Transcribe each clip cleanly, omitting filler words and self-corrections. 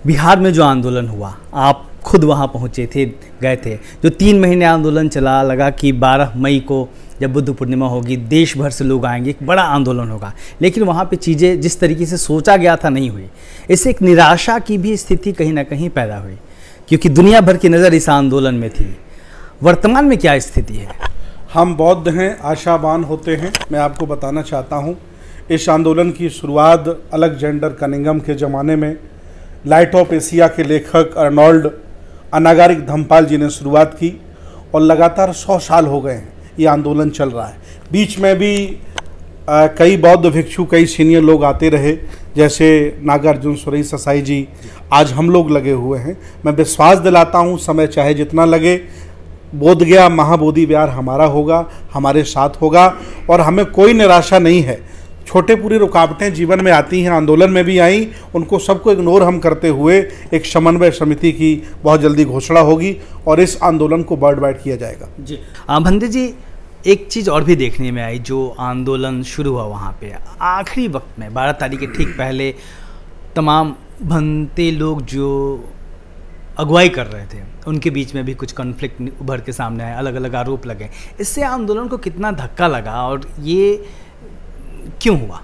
बिहार में जो आंदोलन हुआ, आप खुद वहाँ पहुँचे थे, गए थे, जो 3 महीने आंदोलन चला, लगा कि 12 मई को जब बुद्ध पूर्णिमा होगी देश भर से लोग आएंगे, एक बड़ा आंदोलन होगा, लेकिन वहाँ पे चीज़ें जिस तरीके से सोचा गया था नहीं हुई। इससे एक निराशा की भी स्थिति कहीं ना कहीं पैदा हुई, क्योंकि दुनिया भर की नज़र इस आंदोलन में थी। वर्तमान में क्या स्थिति है? हम बौद्ध हैं, आशावान होते हैं। मैं आपको बताना चाहता हूँ, इस आंदोलन की शुरुआत अलेक्जेंडर कनिंघम के ज़माने में लाइट ऑफ एशिया के लेखक अर्नोल्ड अनागारिक धम्पाल जी ने शुरुआत की और लगातार 100 साल हो गए हैं ये आंदोलन चल रहा है। बीच में भी कई बौद्ध भिक्षु, कई सीनियर लोग आते रहे, जैसे नागार्जुन सुरेई ससाई जी। आज हम लोग लगे हुए हैं। मैं विश्वास दिलाता हूँ, समय चाहे जितना लगे, बोध गया महाबोधि विहार हमारा होगा, हमारे साथ होगा और हमें कोई निराशा नहीं है। छोटे पूरी रुकावटें जीवन में आती हैं, आंदोलन में भी आई, उनको सबको इग्नोर हम करते हुए एक समन्वय समिति की बहुत जल्दी घोषणा होगी और इस आंदोलन को वर्ल्ड वाइड किया जाएगा। जी भंते जी, एक चीज़ और भी देखने में आई, जो आंदोलन शुरू हुआ वहाँ पे आखिरी वक्त में 12 तारीख के ठीक पहले तमाम भंते लोग जो अगुवाई कर रहे थे उनके बीच में भी कुछ कॉन्फ्लिक्ट उभर के सामने आए, अलग अलग आरोप लगे। इससे आंदोलन को कितना धक्का लगा और ये क्यों हुआ?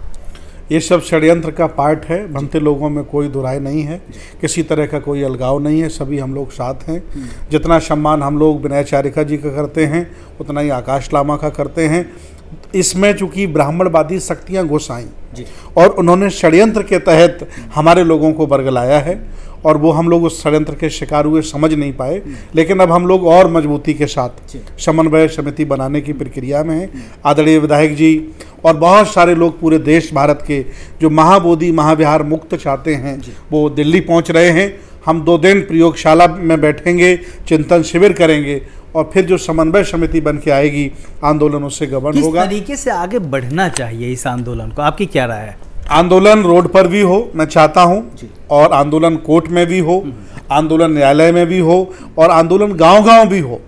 ये सब षड्यंत्र का पार्ट है। भंते लोगों में कोई दुराई नहीं है, किसी तरह का कोई अलगाव नहीं है, सभी हम लोग साथ हैं। जितना सम्मान हम लोग विनय चारिका जी का करते हैं उतना ही आकाश लामा का करते हैं। इसमें चूंकि ब्राह्मणवादी शक्तियाँ घुस आईं और उन्होंने षड्यंत्र के तहत हमारे लोगों को बरगलाया है और वो हम लोग उस षड्यंत्र के शिकार हुए, समझ नहीं पाए। लेकिन अब हम लोग और मजबूती के साथ समन्वय समिति बनाने की प्रक्रिया में हैं। आदरणीय विधायक जी और बहुत सारे लोग पूरे देश भारत के जो महाबोधि महाविहार मुक्त चाहते हैं वो दिल्ली पहुंच रहे हैं। हम 2 दिन प्रयोगशाला में बैठेंगे, चिंतन शिविर करेंगे और फिर जो समन्वय समिति बन के आएगी आंदोलन उससे गवर्न होगा। किस तरीके से आगे बढ़ना चाहिए इस आंदोलन को, आपकी क्या राय है? आंदोलन रोड पर भी हो, मैं चाहता हूं, और आंदोलन कोर्ट में भी हो, आंदोलन न्यायालय में भी हो और आंदोलन गांव-गांव भी हो।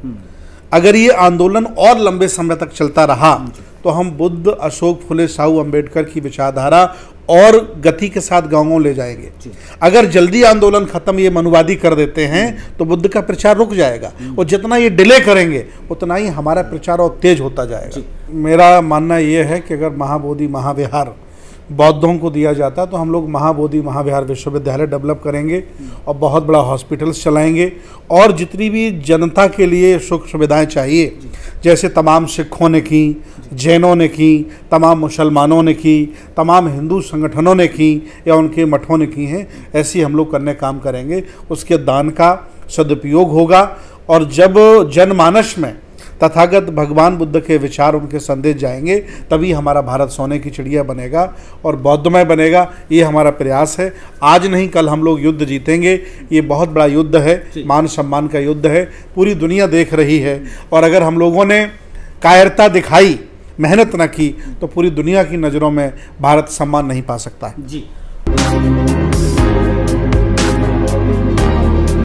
अगर ये आंदोलन और लंबे समय तक चलता रहा तो हम बुद्ध, अशोक, फुले, साहू, अंबेडकर की विचारधारा और गति के साथ गांव-गांव ले जाएंगे। अगर जल्दी आंदोलन खत्म ये मनुवादी कर देते हैं तो बुद्ध का प्रचार रुक जाएगा और जितना ये डिले करेंगे उतना ही हमारा प्रचार और तेज होता जाएगा। मेरा मानना ये है कि अगर महाबोधि महाविहार बौद्धों को दिया जाता तो हम लोग महाबोधि महाविहार विश्वविद्यालय डेवलप करेंगे और बहुत बड़ा हॉस्पिटल्स चलाएंगे और जितनी भी जनता के लिए सुख सुविधाएं चाहिए, जैसे तमाम सिखों ने की, जैनों ने की, तमाम मुसलमानों ने की, तमाम हिंदू संगठनों ने की या उनके मठों ने की हैं, ऐसी हम लोग करने काम करेंगे। उसके दान का सदुपयोग होगा और जब जनमानस में तथागत भगवान बुद्ध के विचार, उनके संदेश जाएंगे, तभी हमारा भारत सोने की चिड़िया बनेगा और बौद्धमय बनेगा। ये हमारा प्रयास है। आज नहीं कल हम लोग युद्ध जीतेंगे। ये बहुत बड़ा युद्ध है, मान सम्मान का युद्ध है, पूरी दुनिया देख रही है और अगर हम लोगों ने कायरता दिखाई, मेहनत न की तो पूरी दुनिया की नज़रों में भारत सम्मान नहीं पा सकता है। जी।